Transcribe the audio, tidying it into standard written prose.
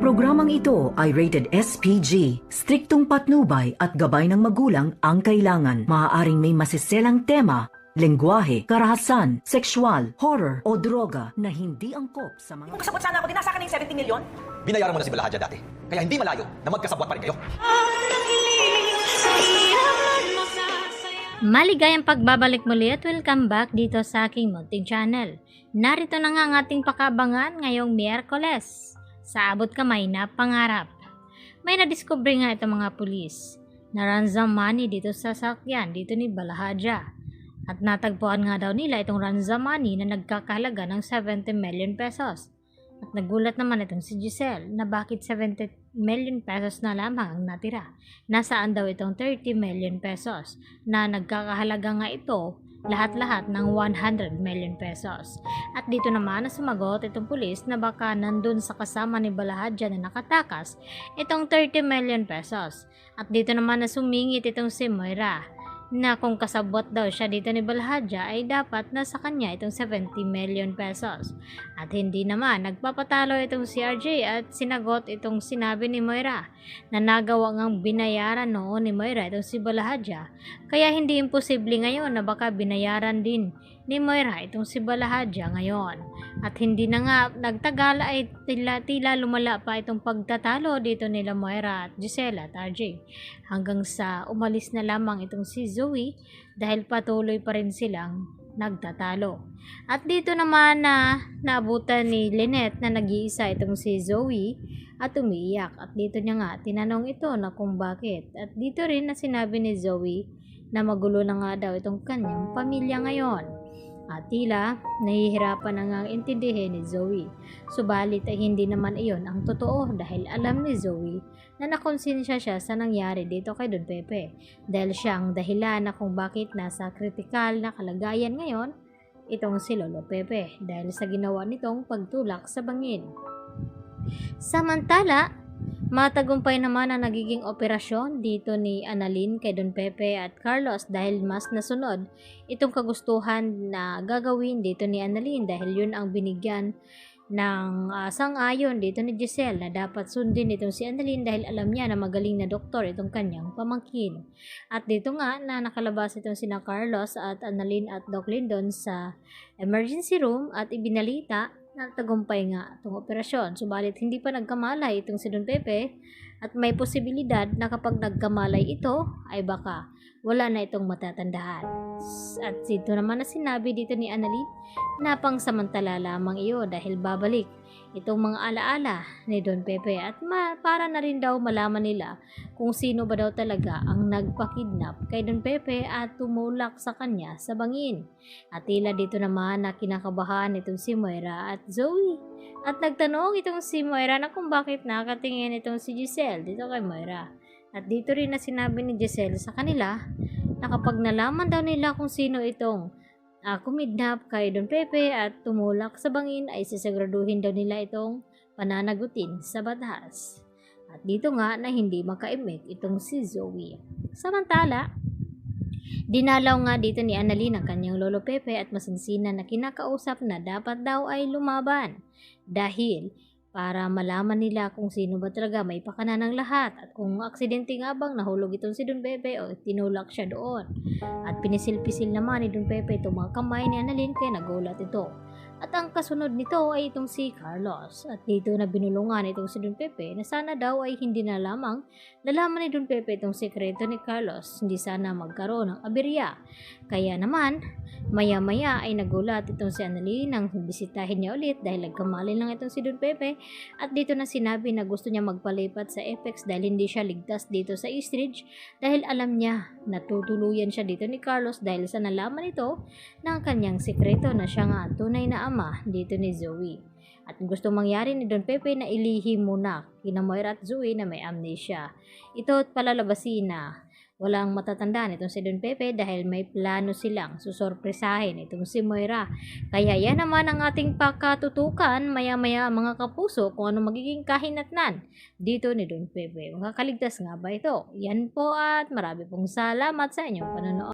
programang ito ay rated SPG. Striktong patnubay at gabay ng magulang ang kailangan. Maaaring may masiselang tema, lengguwahe, karahasan, sexual, horror o droga na hindi angkop sa mga... Kung kasabot sana ako, dinasa ka ng 70 million? Binayaran mo na si Balahadja dati. Kaya hindi malayo na magkasabwat pa rin kayo. Maligayang pagbabalik muli at welcome back dito sa aking munting channel. Narito na nga ang ating pakabangan ngayong Miyerkules. Sa abot kamay na pangarap. May nadiskubre nga itong mga pulis na ransom money dito sa sakyan dito ni Balahadja. At natagpuan nga daw nila itong ransom money na nagkakahalaga ng 70 million pesos. At nagulat naman itong si Giselle na bakit 70 million pesos na lamang ang natira. Nasaan daw itong 30 million pesos na nagkakahalaga nga ito lahat-lahat ng 100 million pesos. At dito naman na sumagot itong pulis na baka nandun sa kasama ni Balahadja na nakatakas itong 30 million pesos. At dito naman na sumingit itong si Moira na kung kasabot daw siya dito ni Balahadja ay dapat nasa kanya itong 70 million pesos. At hindi naman nagpapatalo itong si RJ at sinagot itong sinabi ni Moira na nagawa ngang binayaran noon ni Moira itong si Balahadja. Kaya hindi imposible ngayon na baka binayaran din ni Moira itong si Balahadja ngayon. At hindi na nga nagtagal ay tila lumala pa itong pagtatalo dito nila Moira at Giselle at RJ. Hanggang sa umalis na lamang itong si Zoe dahil patuloy pa rin silang nagtatalo. At dito naman na naabutan ni Lynette na nag-iisa itong si Zoe at umiiyak. At dito niya nga tinanong ito na kung bakit. At dito rin na sinabi ni Zoe na magulo na nga daw itong kanyang pamilya ngayon. At tila nahihirapan na ngang intindihin ni Zoe. Subalit ay hindi naman iyon ang totoo dahil alam ni Zoe na nakonsensya siya sa nangyari dito kay Don Pepe. Dahil siya ang dahilan na kung bakit nasa kritikal na kalagayan ngayon itong si Lolo Pepe dahil sa ginawa nitong pagtulak sa bangin. Samantala, matagumpay naman ang nagiging operasyon dito ni Annalyn kay Don Pepe at Carlos dahil mas nasunod itong kagustuhan na gagawin dito ni Annalyn dahil yun ang binigyan ng sang-ayon dito ni Giselle na dapat sundin itong si Annalyn dahil alam niya na magaling na doktor itong kanyang pamangkin. At dito nga na nakalabas itong sina Carlos at Annalyn at Doc Lyndon sa emergency room at ibinalita nagtagumpay nga itong operasyon. Subalit hindi pa nagkamalay itong si Don Pepe at may posibilidad na kapag nagkamalay ito ay baka wala na itong matatandaan. At dito naman na sinabi dito ni Annalyn na pangsamantala lamang iyo dahil babalik itong mga alaala ni Don Pepe at para na rin daw malaman nila kung sino ba daw talaga ang nagpakidnap kay Don Pepe at tumulak sa kanya sa bangin. At tila dito naman na kinakabahan itong si Moira at Zoe. At nagtanong itong si Moira na kung bakit nakatingin itong si Giselle dito kay Moira. At dito rin na sinabi ni Giselle sa kanila na kapag nalaman daw nila kung sino itong kumidnap kay Don Pepe at tumulak sa bangin ay sisiguraduhin daw nila itong pananagutin sa batas. At dito nga na hindi makaimik itong si Zoe. Samantala, dinalaw nga dito ni Annalyn ang kanyang Lolo Pepe at masinsinan na kinakausap na dapat daw ay lumaban dahil para malaman nila kung sino ba talaga may pakana ng lahat at kung aksidente nga bang nahulog itong si Don Pepe o tinulak siya doon. At pinisil-pisil naman ni Don Pepe itong mga kamay ni Annalyn kaya nagulat ito. At ang kasunod nito ay itong si Carlos. At dito na binulungan itong si Don Pepe na sana daw ay hindi na lamang nalaman ni Don Pepe itong sekreto ni Carlos. Hindi sana magkaroon ng aberya. Kaya naman, maya-maya ay nagulat itong si Annalyn nang bisitahin niya ulit dahil nagkamali lang itong si Don Pepe. At dito na sinabi na gusto niya magpalipat sa Apex dahil hindi siya ligtas dito sa Eastridge dahil alam niya na tutuluyan siya dito ni Carlos dahil sa nalaman ito ng kanyang sekreto na siya nga tunay na ama dito ni Zoe. At gusto mangyari ni Don Pepe na ilihim muna kina Moira at Zoe na may amnesia. Ito at palalabasin na walang matatandaan itong si Don Pepe dahil may plano silang susorpresahin itong si Moira. Kaya yan naman ang ating pakatutukan maya-maya mga kapuso kung ano magiging kahinatnan dito ni Don Pepe. Makakaligtas nga ba ito? Yan po at marami pong salamat sa inyong panonood.